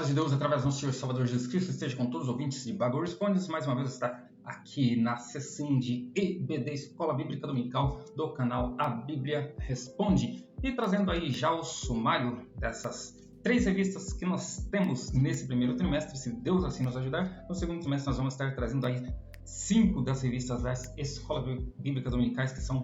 paz de Deus, através do nosso Senhor Salvador Jesus Cristo, esteja com todos os ouvintes de Bible Respondes. Mais uma vez está aqui na sessão de EBD, Escola Bíblica Dominical, do canal A Bíblia Responde. E trazendo aí já o sumário dessas 3 revistas que nós temos nesse primeiro trimestre, se Deus assim nos ajudar. No segundo trimestre nós vamos estar trazendo aí 5 das revistas das Escola Bíblica Dominicais que são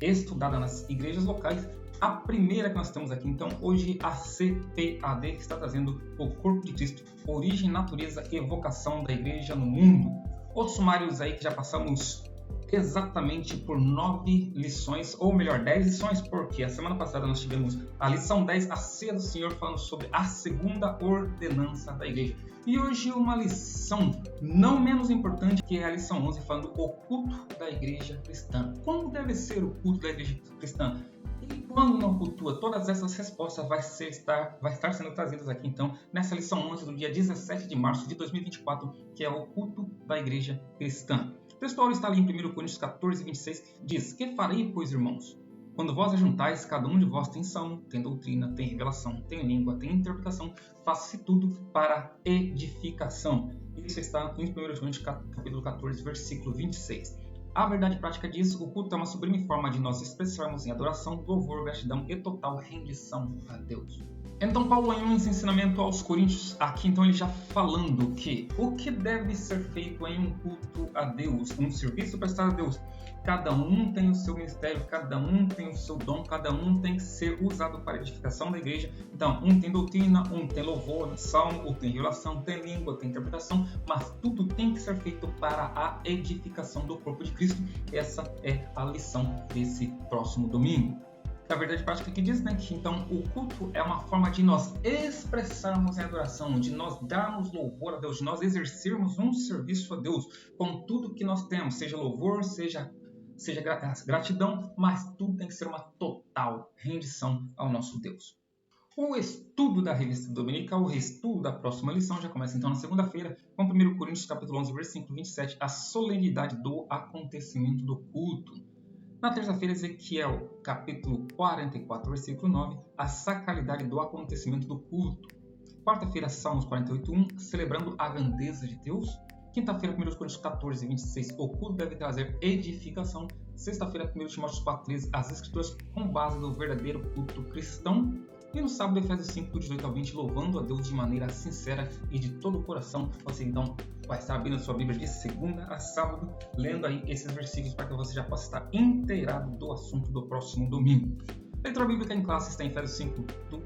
estudadas nas igrejas locais. A primeira que nós temos aqui, então, hoje, a CPAD, que está trazendo o Corpo de Cristo, Origem, Natureza e Vocação da Igreja no Mundo. Outros sumários aí que já passamos exatamente por 9 lições, ou melhor, 10 lições, porque a semana passada nós tivemos a lição 10, a Ceia do Senhor, falando sobre a segunda ordenança da igreja. E hoje uma lição não menos importante, que é a lição 11, falando o culto da igreja cristã. Como deve ser o culto da igreja cristã? E quando não cultua? Todas essas respostas vai estar sendo trazidas aqui, então, nessa lição 11 do dia 17 de março de 2024, que é o culto da igreja cristã. O texto está ali em 1 Coríntios 14, 26, diz: Que farei, pois, irmãos? Quando vós ajuntais, cada um de vós tem salmo, tem doutrina, tem revelação, tem língua, tem interpretação, faça-se tudo para edificação. Isso está em 1 Coríntios capítulo 14, versículo 26. A verdade prática diz: o culto é uma sublime forma de nós expressarmos em adoração, louvor, gratidão e total rendição a Deus. Então Paulo, em um ensinamento aos Coríntios, aqui então ele já falando que o que deve ser feito em um culto a Deus, um serviço prestado a Deus. Cada um tem o seu ministério, cada um tem o seu dom, cada um tem que ser usado para a edificação da igreja. Então, um tem doutrina, um tem louvor, salmo, um tem revelação, tem língua, tem interpretação, mas tudo tem que ser feito para a edificação do corpo de Cristo. Essa é a lição desse próximo domingo. A verdade prática que diz, né, que então o culto é uma forma de nós expressarmos em adoração, de nós darmos louvor a Deus, de nós exercermos um serviço a Deus com tudo que nós temos, seja louvor, seja gratidão, mas tudo tem que ser uma total rendição ao nosso Deus. O estudo da revista dominical, o estudo da próxima lição, já começa então na segunda-feira, com 1 Coríntios capítulo 11, versículo 27, a solenidade do acontecimento do culto. Na terça-feira, Ezequiel, capítulo 44, versículo 9, a sacralidade do acontecimento do culto. Quarta-feira, Salmos 48:1, celebrando a grandeza de Deus. Quinta-feira, 1 Coríntios 14, 26, o culto deve trazer edificação. Sexta-feira, 1 Timóteo 4:13, as escrituras com base no verdadeiro culto cristão. E no sábado, Efésios 5, do 18 ao 20, louvando a Deus de maneira sincera e de todo o coração. Você então vai estar abrindo a sua Bíblia de segunda a sábado, lendo aí esses versículos para que você já possa estar inteirado do assunto do próximo domingo. A leitura bíblica em classe está em Efésios 5, do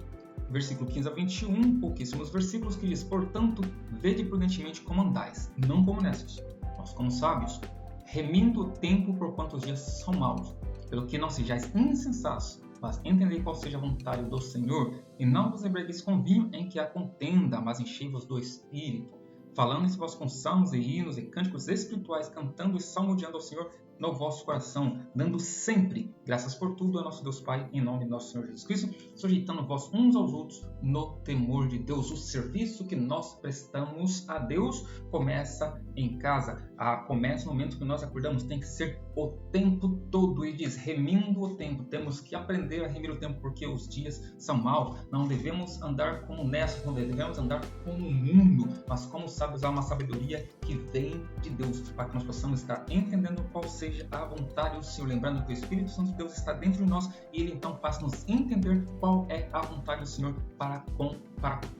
versículo 15 a 21, pouquíssimos versículos, que diz: Portanto, vede prudentemente como andais, não como necios, mas como sábios, remindo o tempo por quanto os dias são maus, pelo que não sejais insensatos, mas entendei qual seja a vontade do Senhor, e não vos embriagueis com vinho em que há contenda, mas enchei-vos do Espírito, falando-se vós com salmos e hinos e cânticos espirituais, cantando e salmodiando ao Senhor no vosso coração, dando sempre graças por tudo a nosso Deus Pai, em nome de nosso Senhor Jesus Cristo, sujeitando vós uns aos outros no temor de Deus. O serviço que nós prestamos a Deus começa em casa, começa no momento que nós acordamos, tem que ser o tempo todo. E diz, remindo o tempo, temos que aprender a remir o tempo, porque os dias são maus. Não devemos andar como necios, não devemos andar como o mundo, mas como sábios. Há uma sabedoria que vem de Deus, para que nós possamos estar entendendo qual seja a vontade do Senhor, lembrando que o Espírito Santo de Deus está dentro de nós e Ele então faz nos entender qual é a vontade do Senhor para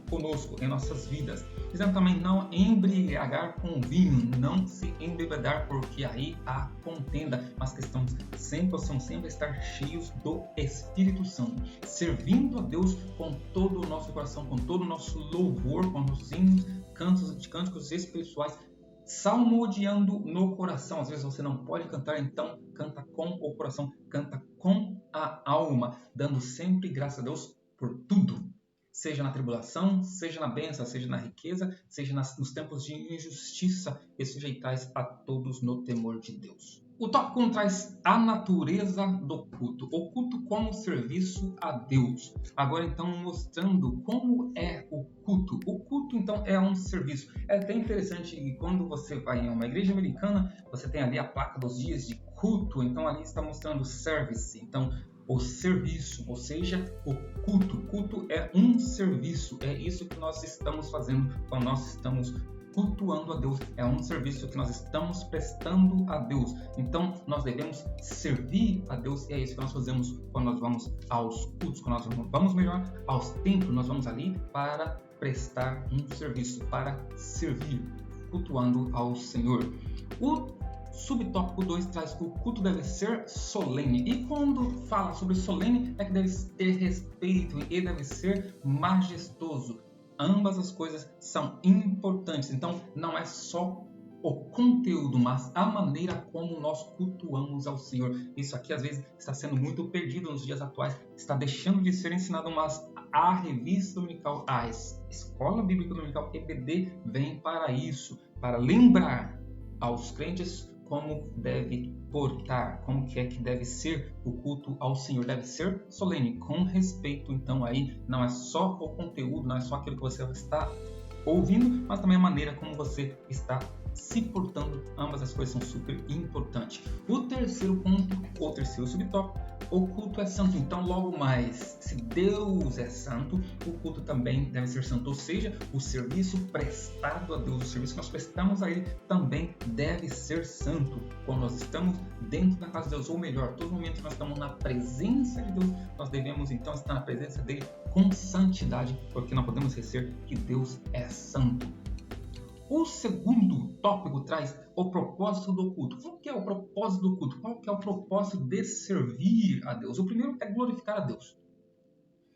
conosco, em nossas vidas. Dizendo também, não embriagar com vinho, não se embebedar, porque aí há contenda, mas que possamos sempre estar cheios do Espírito Santo, servindo a Deus com todo o nosso coração, com todo o nosso louvor, com os hinos, cânticos espirituais, salmodiando no coração. Às vezes você não pode cantar, então canta com o coração, canta com a alma, dando sempre graças a Deus por tudo, seja na tribulação, seja na bênção, seja na riqueza, seja nos tempos de injustiça, e sujeitais a todos no temor de Deus. O tópico 1 traz a natureza do culto, o culto como serviço a Deus. Agora então mostrando como é o culto. O culto então é um serviço. É até interessante que quando você vai em uma igreja americana, você tem ali a placa dos dias de culto, então ali está mostrando service. Então o serviço, ou seja, o culto. Culto é um serviço, é isso que nós estamos fazendo quando nós estamos cultuando a Deus, é um serviço que nós estamos prestando a Deus. Então, nós devemos servir a Deus e é isso que nós fazemos quando nós vamos aos cultos, quando nós vamos melhor aos templos, nós vamos ali para prestar um serviço, para servir, cultuando ao Senhor. O subtópico 2 traz que o culto deve ser solene. E quando fala sobre solene, é que deve ter respeito e deve ser majestoso. Ambas as coisas são importantes. Então, não é só o conteúdo, mas a maneira como nós cultuamos ao Senhor. Isso aqui, às vezes, está sendo muito perdido nos dias atuais. Está deixando de ser ensinado, mas a revista dominical, a Escola Bíblica Dominical EBD, vem para isso, para lembrar aos crentes como deve portar, como que é que deve ser o culto ao Senhor. Deve ser solene, com respeito. Então aí não é só o conteúdo, não é só aquilo que você está ouvindo, mas também a maneira como você está se portando. Ambas as coisas são super importantes. O terceiro ponto, o terceiro subtópico, o culto é santo. Então, logo mais, se Deus é santo, o culto também deve ser santo. Ou seja, o serviço prestado a Deus, o serviço que nós prestamos a Ele também deve ser santo. Quando nós estamos dentro da casa de Deus, ou melhor, todo momento que nós estamos na presença de Deus, nós devemos então estar na presença dele com santidade, porque não podemos esquecer que Deus é santo. O segundo tópico traz o propósito do culto. Qual que é o propósito do culto? Qual que é o propósito de servir a Deus? O primeiro é glorificar a Deus.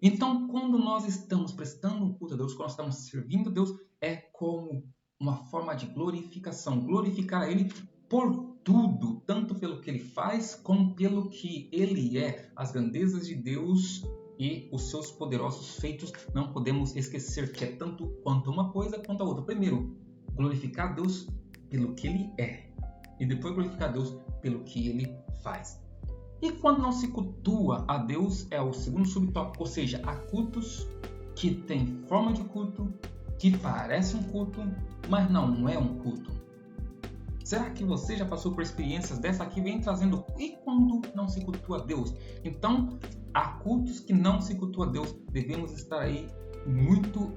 Então, quando nós estamos prestando um culto a Deus, quando nós estamos servindo a Deus, é como uma forma de glorificação. Glorificar a Ele por tudo, tanto pelo que Ele faz, como pelo que Ele é. As grandezas de Deus e os seus poderosos feitos, não podemos esquecer que é tanto quanto uma coisa quanto a outra. Primeiro, glorificar a Deus pelo que Ele é, e depois glorificar a Deus pelo que Ele faz. E quando não se cultua a Deus, é o segundo subtópico, ou seja, há cultos que têm forma de culto, que parece um culto, mas não é um culto. Será que você já passou por experiências dessa aqui? Vem trazendo, e quando não se cultua a Deus? Então, há cultos que não se cultua a Deus, devemos estar aí muito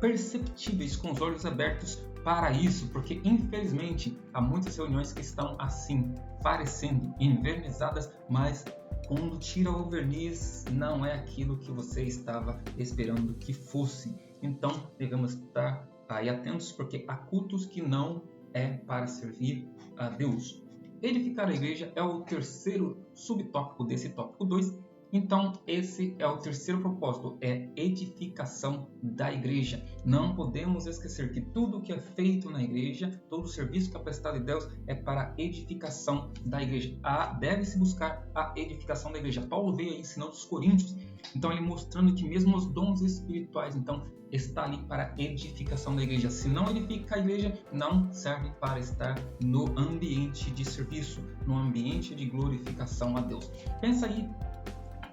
perceptíveis, com os olhos abertos para isso, porque infelizmente há muitas reuniões que estão assim, parecendo envernizadas, mas quando tira o verniz não é aquilo que você estava esperando que fosse. Então devemos estar aí atentos, porque há cultos que não é para servir a Deus. Edificar a igreja é o terceiro subtópico desse tópico 2. Então, esse é o terceiro propósito, é edificação da igreja. Não podemos esquecer que tudo que é feito na igreja, todo o serviço que é prestado a Deus é para a edificação da igreja. Deve-se buscar a edificação da igreja. Paulo veio aí ensinando os coríntios, então ele mostrando que mesmo os dons espirituais, então, está ali para a edificação da igreja. Se não edifica a igreja, não serve para estar no ambiente de serviço, no ambiente de glorificação a Deus. Pensa aí,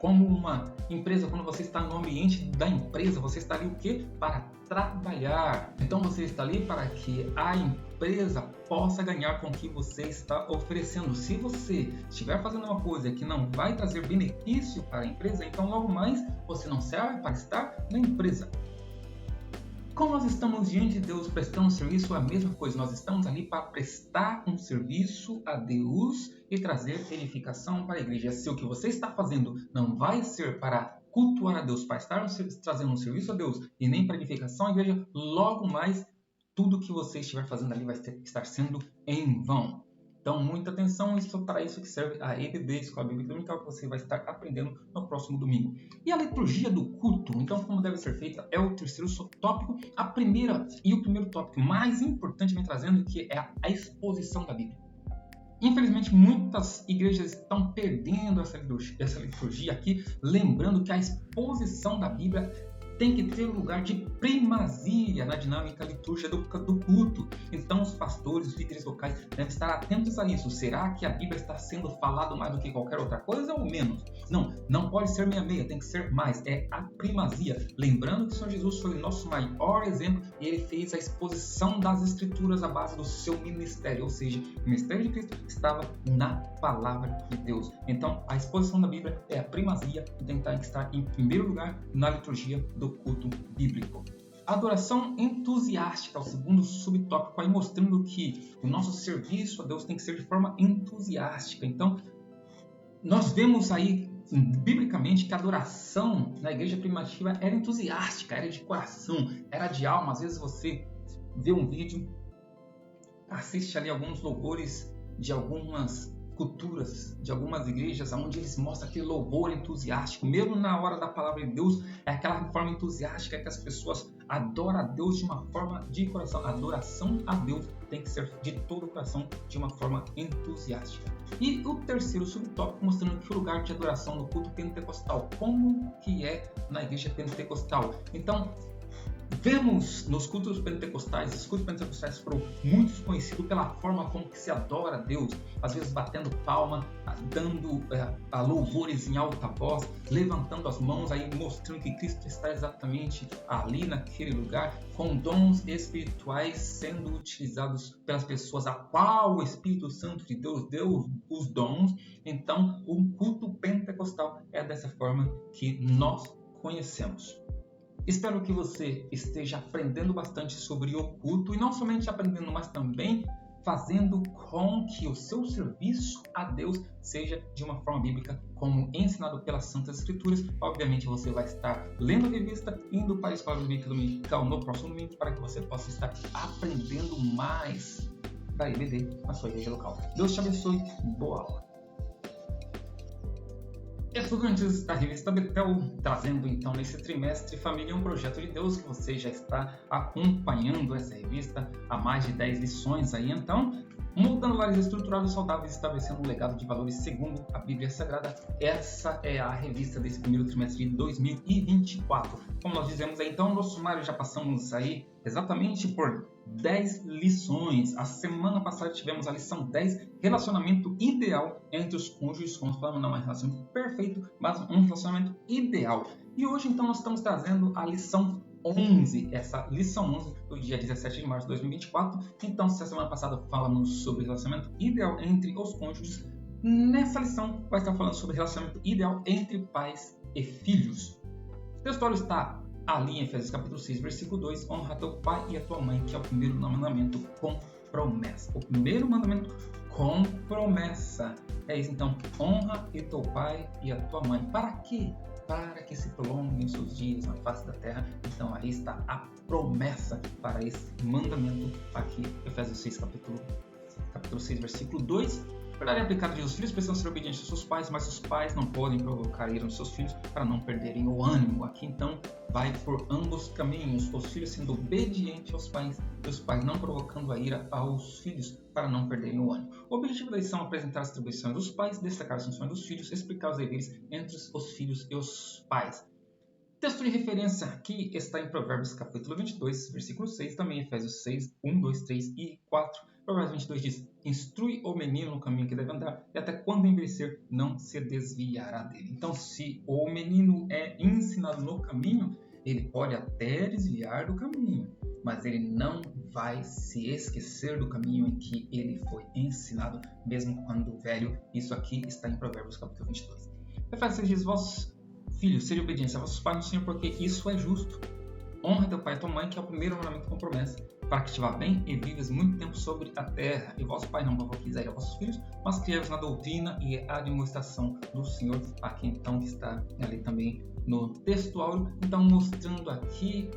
como uma empresa, quando você está no ambiente da empresa, você está ali o quê? Para trabalhar. Então você está ali para que a empresa possa ganhar com o que você está oferecendo. Se você estiver fazendo uma coisa que não vai trazer benefício para a empresa, então logo mais você não serve para estar na empresa. Quando nós estamos diante de Deus prestando serviço, é a mesma coisa. Nós estamos ali para prestar um serviço a Deus e trazer edificação para a igreja. Se o que você está fazendo não vai ser para cultuar a Deus, para estar trazendo um serviço a Deus e nem para edificação à igreja, logo mais tudo que você estiver fazendo ali vai estar sendo em vão. Então, muita atenção, isso para isso que serve a EBD, Escola Bíblica Dominical, que você vai estar aprendendo no próximo domingo. E a liturgia do culto, então, como deve ser feita, é o terceiro tópico. O primeiro tópico mais importante vem trazendo, que é a exposição da Bíblia. Infelizmente, muitas igrejas estão perdendo essa liturgia aqui, lembrando que a exposição da Bíblia tem que ter um lugar de primazia na dinâmica litúrgica do culto. Então, os pastores, os líderes locais devem estar atentos a isso. Será que a Bíblia está sendo falada mais do que qualquer outra coisa ou menos? Não, não pode ser meia-meia, tem que ser mais. É a primazia. Lembrando que o Senhor Jesus foi o nosso maior exemplo e ele fez a exposição das Escrituras à base do seu ministério. Ou seja, o ministério de Cristo estava na palavra de Deus. Então, a exposição da Bíblia é a primazia e tem que estar em primeiro lugar na liturgia do culto bíblico. Adoração entusiástica, o segundo subtópico, aí mostrando que o nosso serviço a Deus tem que ser de forma entusiástica. Então, nós vemos aí biblicamente que a adoração na igreja primitiva era entusiástica, era de coração, era de alma. Às vezes você vê um vídeo, assiste ali alguns louvores de algumas culturas, de algumas igrejas, onde eles mostram aquele louvor entusiástico, mesmo na hora da palavra de Deus, é aquela forma entusiástica que as pessoas adoram a Deus de uma forma de coração. A adoração a Deus tem que ser de todo o coração, de uma forma entusiástica. E o terceiro subtópico, mostrando que o lugar de adoração no culto pentecostal, como que é na igreja pentecostal. Então, vemos nos cultos pentecostais, os cultos pentecostais foram muito conhecidos pela forma como que se adora a Deus, às vezes batendo palma, dando louvores em alta voz, levantando as mãos, aí mostrando que Cristo está exatamente ali naquele lugar, com dons espirituais sendo utilizados pelas pessoas a qual o Espírito Santo de Deus deu os dons. Então, o culto pentecostal é dessa forma que nós conhecemos. Espero que você esteja aprendendo bastante sobre o culto e não somente aprendendo, mas também fazendo com que o seu serviço a Deus seja de uma forma bíblica, como ensinado pelas Santas Escrituras. Obviamente você vai estar lendo a revista, indo para a Escola Bíblica Dominical no próximo domingo, para que você possa estar aprendendo mais da EBD na sua igreja local. Deus te abençoe, boa aula! Estudantes da revista Betel, trazendo então nesse trimestre Família um Projeto de Deus, que você já está acompanhando essa revista há mais de 10 lições aí. Então, moldando lares estruturados, saudáveis, estabelecendo um legado de valores segundo a Bíblia Sagrada. Essa é a revista desse primeiro trimestre de 2024. Como nós dizemos aí, então, no sumário já passamos aí exatamente por 10 lições. A semana passada tivemos a lição 10, relacionamento ideal entre os cônjuges. Como falamos, não é um relacionamento perfeito, mas um relacionamento ideal. E hoje, então, nós estamos trazendo a lição 11, essa lição 11 do dia 17 de março de 2024. Então, se a semana passada falamos sobre relacionamento ideal entre os cônjuges, nessa lição vai estar falando sobre relacionamento ideal entre pais e filhos. O textuário está ali em Efésios capítulo 6, versículo 2, honra teu pai e a tua mãe, que é o primeiro mandamento com promessa. O primeiro mandamento com promessa é isso, então, honra teu pai e a tua mãe. Para quê? Para que se prolonguem os seus dias na face da terra. Então aí está a promessa para esse mandamento aqui, Efésios 6, capítulo 6, versículo 2. Verdade aplicada de os filhos precisam ser obedientes aos seus pais, mas os pais não podem provocar ira nos seus filhos para não perderem o ânimo. Aqui então vai por ambos caminhos, os filhos sendo obedientes aos pais e os pais não provocando a ira aos filhos para não perderem o ânimo. O objetivo da lição é apresentar as atribuições dos pais, destacar as funções dos filhos, explicar os deveres entre os filhos e os pais. Texto de referência aqui está em Provérbios capítulo 22, versículo 6, também Efésios 6, 1, 2, 3 e 4. Provérbios 22 diz, instrui o menino no caminho que deve andar, e até quando envelhecer não se desviará dele. Então, se o menino é ensinado no caminho, ele pode até desviar do caminho, mas ele não vai se esquecer do caminho em que ele foi ensinado, mesmo quando velho. Isso aqui está em Provérbios capítulo 22. Efésios diz, vossos filhos, sejam obedientes a vossos pais no Senhor, porque isso é justo. Honra teu pai e tua mãe, que é o primeiro mandamento com promessa, para que te vá bem e vives muito tempo sobre a terra. E vosso pai não provoqueis a vossos filhos, mas criai-vos na doutrina e administração do Senhor. Aqui então está ali também no textuário, então mostrando aqui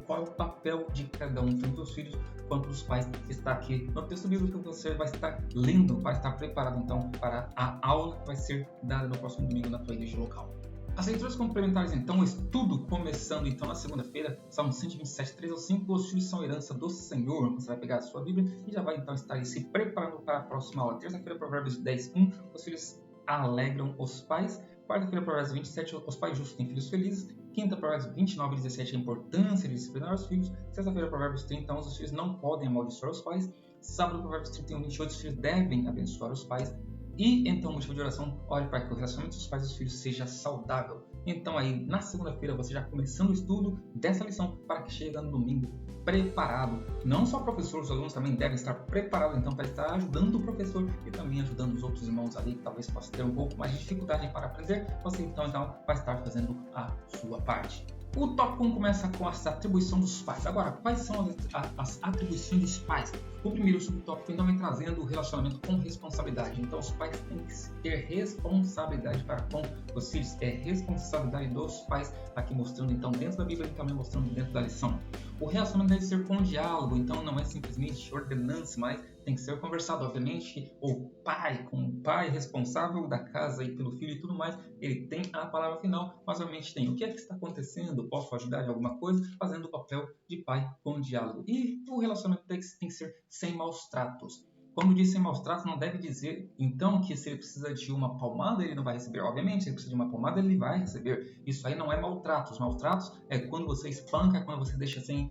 qual é o papel de cada um, tanto dos filhos quanto dos pais. Está aqui no texto bíblico que você vai estar lendo, vai estar preparado então para a aula que vai ser dada no próximo domingo na tua igreja local. As leituras complementares, então, o estudo começando então na segunda-feira, Salmo 127, 3 ao 5, os filhos são herança do Senhor. Você vai pegar a sua Bíblia e já vai então estar aí se preparando para a próxima aula. Terça-feira, Provérbios 10, 1, os filhos alegram os pais. Quarta-feira, Provérbios 27, os pais justos têm filhos felizes. Quinta, Provérbios 29 e 17, a importância de disciplinar os filhos. Sexta-feira, Provérbios 30, 11, os filhos não podem amaldiçoar os pais. Sábado, Provérbios 31, 28, os filhos devem abençoar os pais. E então, motivo de oração, ore para que o relacionamento dos pais e dos filhos seja saudável. Então aí, na segunda-feira, você já começando o estudo dessa lição para que chegue no domingo preparado. Não só o professor, os alunos também devem estar preparados então para estar ajudando o professor e também ajudando os outros irmãos ali que talvez possa ter um pouco mais de dificuldade para aprender. Você então vai estar fazendo a sua parte. O tópico 1 começa com a atribuição dos pais. Agora, quais são as atribuições dos pais? O primeiro subtópico então vem trazendo o relacionamento com responsabilidade. Então, os pais têm que ter responsabilidade para com os filhos. É responsabilidade dos pais, aqui mostrando então dentro da Bíblia e também mostrando dentro da lição. O relacionamento deve ser com diálogo, então não é simplesmente ordenança, mas tem que ser conversado. Obviamente, o pai, como o pai responsável da casa e pelo filho e tudo mais, ele tem a palavra final, mas obviamente tem o que é que está acontecendo, posso ajudar em alguma coisa, fazendo o papel de pai com diálogo. E o relacionamento tem que ser sem maus tratos. Quando diz sem maus tratos, não deve dizer, então, que se ele precisa de uma palmada, ele não vai receber. Obviamente, se ele precisa de uma palmada, ele vai receber. Isso aí não é maltrato. Os maltratos é quando você espanca, é quando você deixa sem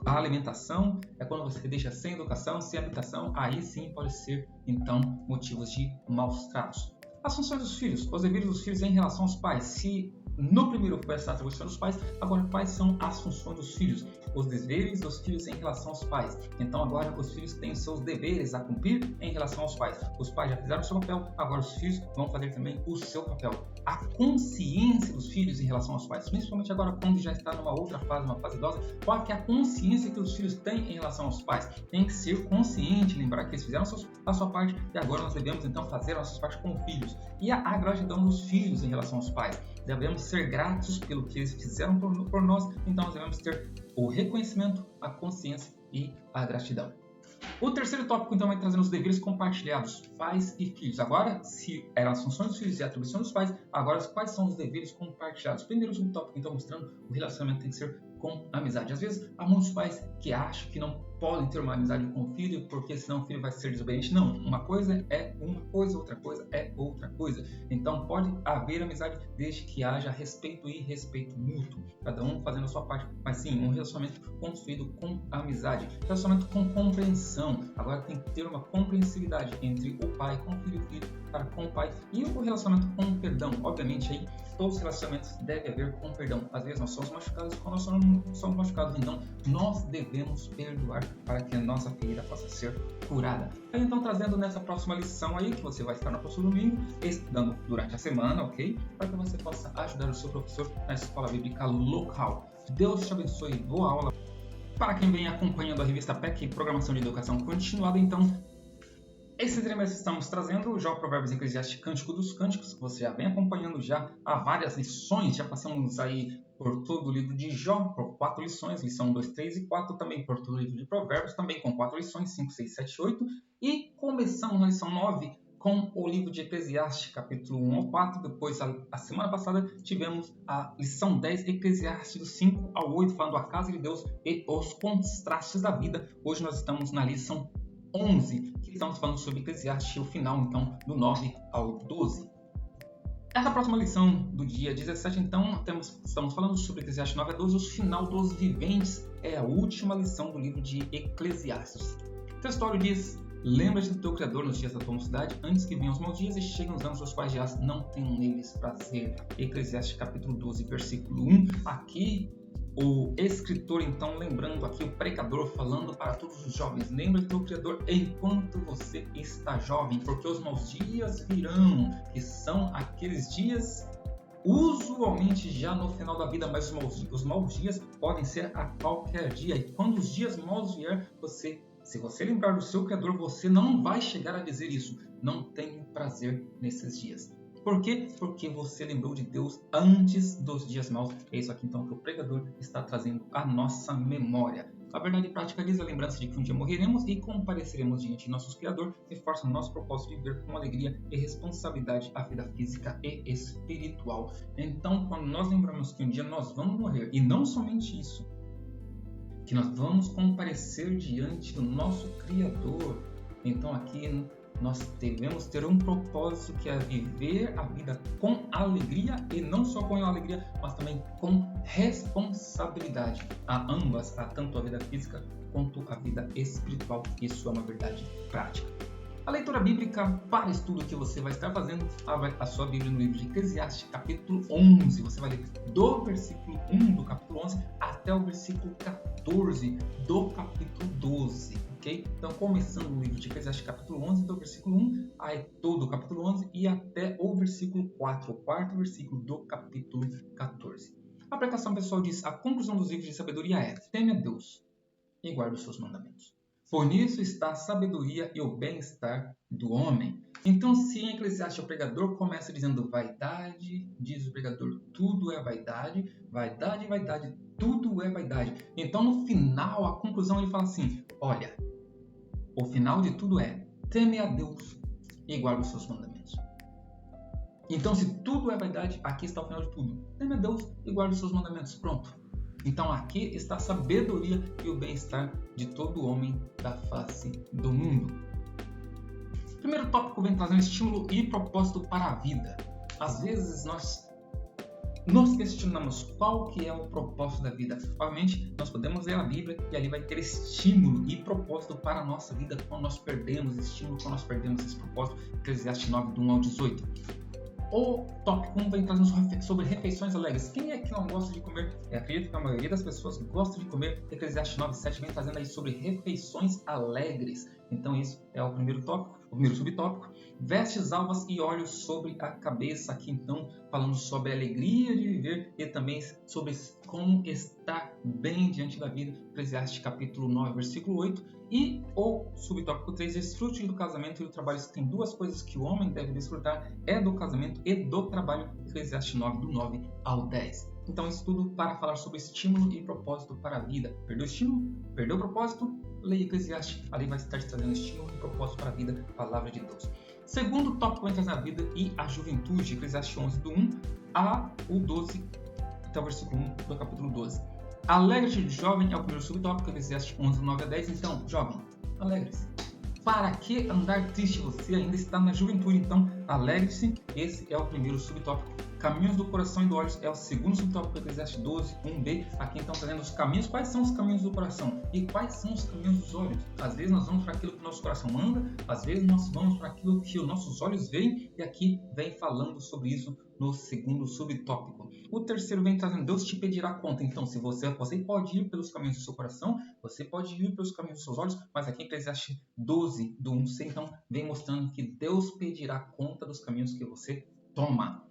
a alimentação, é quando você deixa sem educação, sem habitação. Aí sim pode ser, então, motivos de maus tratos. As funções dos filhos, os deveres dos filhos em relação aos pais. Se no primeiro foi essa atribuição dos pais, agora quais são as funções dos filhos? Os deveres dos filhos em relação aos pais. Então agora os filhos têm os seus deveres a cumprir em relação aos pais. Os pais já fizeram o seu papel, agora os filhos vão fazer também o seu papel. A consciência dos filhos em relação aos pais, principalmente agora quando já está numa outra fase, uma fase idosa, qual que é a consciência que os filhos têm em relação aos pais? Tem que ser consciente, lembrar que eles fizeram a sua parte e agora nós devemos então fazer a nossa parte como filhos. E a gratidão dos filhos em relação aos pais. Devemos ser gratos pelo que eles fizeram por nós, então nós devemos ter o reconhecimento, a consciência e a gratidão. O terceiro tópico, então, vai trazendo os deveres compartilhados, pais e filhos. Agora, se eram as funções dos filhos e a atribuição dos pais, agora quais são os deveres compartilhados? Primeiro subtópico, então, mostrando o relacionamento tem que ser com amizade. Às vezes, há muitos pais que acham que não podem ter uma amizade com o filho, porque senão o filho vai ser desobediente. Não, uma coisa é uma coisa, outra coisa é outra coisa. Então, pode haver amizade desde que haja respeito e respeito mútuo. Cada um fazendo a sua parte, mas sim, um relacionamento construído com amizade. Relacionamento com compreensão. Agora tem que ter uma compreensividade entre o pai com o filho para com o pai. E o relacionamento com perdão. Obviamente, aí, todos os relacionamentos devem haver com perdão. Às vezes nós somos machucados, quando nós somos machucados, então nós devemos perdoar para que a nossa ferida possa ser curada. Aí, então, trazendo nessa próxima lição aí, que você vai estar no próximo domingo, estudando durante a semana, ok? Para que você possa ajudar o seu professor na escola bíblica local. Deus te abençoe, boa aula. Para quem vem acompanhando a revista PEC, Programação de Educação Continuada, então, esse trimestre estamos trazendo já o Provérbios, Eclesiastes, Cântico dos Cânticos, que você já vem acompanhando já há várias lições, já passamos aí por todo o livro de Jó, por 4 lições, lição 2, 3 e 4, também por todo o livro de Provérbios, também com 4 lições, 5, 6, 7, 8, e começamos na lição 9 com o livro de Eclesiastes, capítulo 1 ao 4, depois a semana passada tivemos a lição 10, Eclesiastes do 5 ao 8, falando a casa de Deus e os contrastes da vida. Hoje nós estamos na lição 11, que estamos falando sobre Eclesiastes, o final, então, do 9 ao 12. Essa próxima lição do dia 17, então, estamos falando sobre Eclesiastes 9 a 12, o final dos viventes, é a última lição do livro de Eclesiastes. O textório diz: lembra-te do teu Criador nos dias da tua mocidade, antes que venham os maus dias e cheguem os anos dos quais já não tenham neles prazer. Eclesiastes capítulo 12, versículo 1. Aqui, o escritor, então, lembrando aqui o pregador falando para todos os jovens: lembra do teu Criador enquanto você está jovem, porque os maus dias virão, que são aqueles dias usualmente já no final da vida, mas os maus dias podem ser a qualquer dia. E quando os dias maus vier, se você lembrar do seu Criador, você não vai chegar a dizer isso: não tenho prazer nesses dias. Por quê? Porque você lembrou de Deus antes dos dias maus. É isso aqui então que o pregador está trazendo à nossa memória. A verdade prática diz a lembrança de que um dia morreremos e compareceremos diante de nosso Criador, reforça o nosso propósito de viver com alegria e responsabilidade a vida física e espiritual. Então, quando nós lembramos que um dia nós vamos morrer, e não somente isso, que nós vamos comparecer diante do nosso Criador, então aqui nós devemos ter um propósito, que é viver a vida com alegria, e não só com alegria, mas também com responsabilidade. A ambas, tanto a vida física quanto a vida espiritual. Isso é uma verdade prática. A leitura bíblica para estudo que você vai estar fazendo, abra a sua Bíblia no livro de Eclesiastes, capítulo 11. Você vai ler do versículo 1 do capítulo 11 até o versículo 14 do capítulo 12, ok? Então, começando o livro de Eclesiastes, capítulo 11, do versículo 1 a todo o capítulo 11 e até o versículo 4, o quarto versículo do capítulo 14. A aplicação pessoal diz: a conclusão dos livros de sabedoria é: teme a Deus e guarde os seus mandamentos. Por nisso está a sabedoria e o bem-estar do homem. Então, se em Eclesiastes o pregador começa dizendo vaidade, diz o pregador, tudo é vaidade, vaidade, vaidade, tudo é vaidade. Então, no final, a conclusão, ele fala assim: olha, o final de tudo é: teme a Deus e guarde os seus mandamentos. Então, se tudo é vaidade, aqui está o final de tudo: teme a Deus e guarde os seus mandamentos. Pronto. Então aqui está a sabedoria e o bem-estar de todo homem da face do mundo. O primeiro tópico vem trazendo estímulo e propósito para a vida. Às vezes nós nos questionamos qual que é o propósito da vida. Obviamente, nós podemos ler a Bíblia e ali vai ter estímulo e propósito para a nossa vida quando nós perdemos estímulo, quando nós perdemos esse propósito. Eclesiastes 9, do 1 ao 18. O tópico 1 vem trazendo sobre refeições alegres. Quem é que não gosta de comer? Eu acredito que a maioria das pessoas gosta de comer. Eclesiastes 9:7 vem trazendo aí sobre refeições alegres. Então isso é o primeiro tópico, o primeiro subtópico. Vestes alvas e óleos sobre a cabeça. Aqui então falando sobre a alegria de viver e também sobre como estar bem diante da vida. Eclesiastes capítulo 9, versículo 8. E o subtópico 3, desfrute do casamento e do trabalho. Se tem duas coisas que o homem deve desfrutar, é do casamento e do trabalho. Eclesiastes 9, do 9 ao 10. Então, isso tudo para falar sobre estímulo e propósito para a vida. Perdeu o estímulo? Perdeu o propósito? Leia Eclesiastes, ali vai estar trazendo estímulo e propósito para a vida, palavra de Deus. Segundo tópico vai trazer a vida e a juventude. Eclesiastes 11, do 1 ao 12, até o versículo 1 do capítulo 12. Alegre-te, jovem, é o primeiro subtópico, Eclesiastes 11, 9 a 10. Então, jovem, alegre-se. Para que andar triste? Você ainda está na juventude, então alegre-se. Esse é o primeiro subtópico. Caminhos do coração e do olhos é o segundo subtópico, Eclesiastes 12, 1b. Aqui então trazendo os caminhos. Quais são os caminhos do coração? E quais são os caminhos dos olhos? Às vezes nós vamos para aquilo que o nosso coração manda, às vezes nós vamos para aquilo que os nossos olhos veem, e aqui vem falando sobre isso no segundo subtópico. O terceiro vem trazendo: Deus te pedirá conta. Então, se você pode ir pelos caminhos do seu coração, você pode ir pelos caminhos dos seus olhos, mas aqui em Eclesiastes 12, do 1c, então, vem mostrando que Deus pedirá conta dos caminhos que você toma.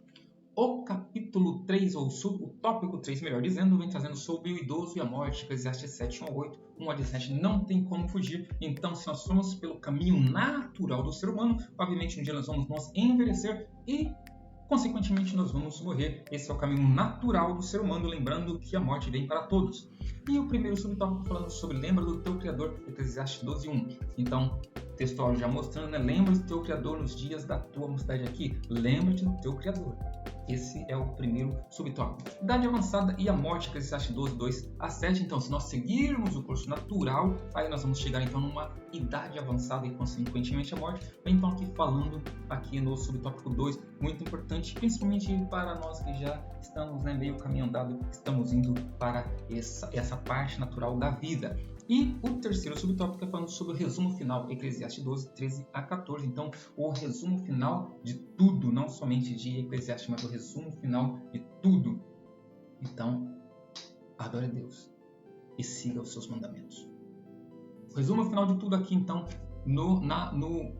O capítulo 3, ou o tópico 3, melhor dizendo, vem trazendo sobre o idoso e a morte, Eclesiastes 7, 1 a 8, 1 a 17, não tem como fugir. Então, se nós formos pelo caminho natural do ser humano, obviamente um dia nós vamos nos envelhecer e, consequentemente, nós vamos morrer. Esse é o caminho natural do ser humano, lembrando que a morte vem para todos. E o primeiro subtópico falando sobre lembra do teu Criador, Eclesiastes 12, 1. Então, textual já mostrando, né? Lembra do teu Criador nos dias da tua mocidade aqui. Lembra-te do teu Criador. Esse é o primeiro subtópico. Idade avançada e a morte, Eclesiastes 12, 2 a 7. Então, se nós seguirmos o curso natural, aí nós vamos chegar então numa idade avançada e, consequentemente, a morte. Então, aqui falando aqui no subtópico 2, muito importante, principalmente para nós que já estamos meio caminho andado, estamos indo para essa parte natural da vida. E o terceiro subtópico é falando sobre o resumo final, Eclesiastes 12, 13 a 14. Então, o resumo final de tudo, não somente de Eclesiastes, mas o resumo final de tudo. Então, adore a Deus e siga os seus mandamentos. O resumo final de tudo aqui, então, no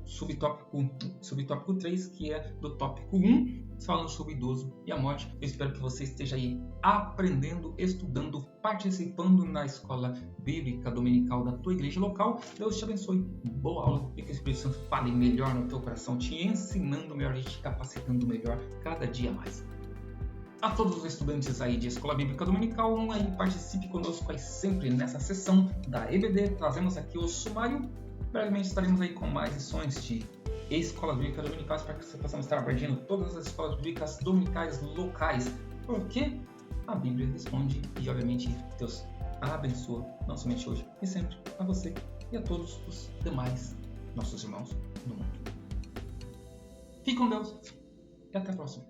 subtópico 3, que é do tópico 1, falando sobre o idoso e a morte. Eu espero que você esteja aí aprendendo, estudando, participando na escola bíblica dominical da tua igreja local. Deus te abençoe. Boa aula e que o Espírito Santo fale melhor no teu coração, te ensinando melhor e te capacitando melhor cada dia mais. A todos os estudantes aí de Escola Bíblica Dominical, aí participe conosco aí sempre nessa sessão da EBD. Trazemos aqui o sumário. Brevemente estaremos aí com mais lições de Escola Bíblica Dominicais para que você possa estar aprendendo todas as escolas bíblicas dominicais locais. Porque a Bíblia responde e, obviamente, Deus abençoa, não somente hoje e sempre, a você e a todos os demais nossos irmãos no mundo. Fique com Deus e até a próxima.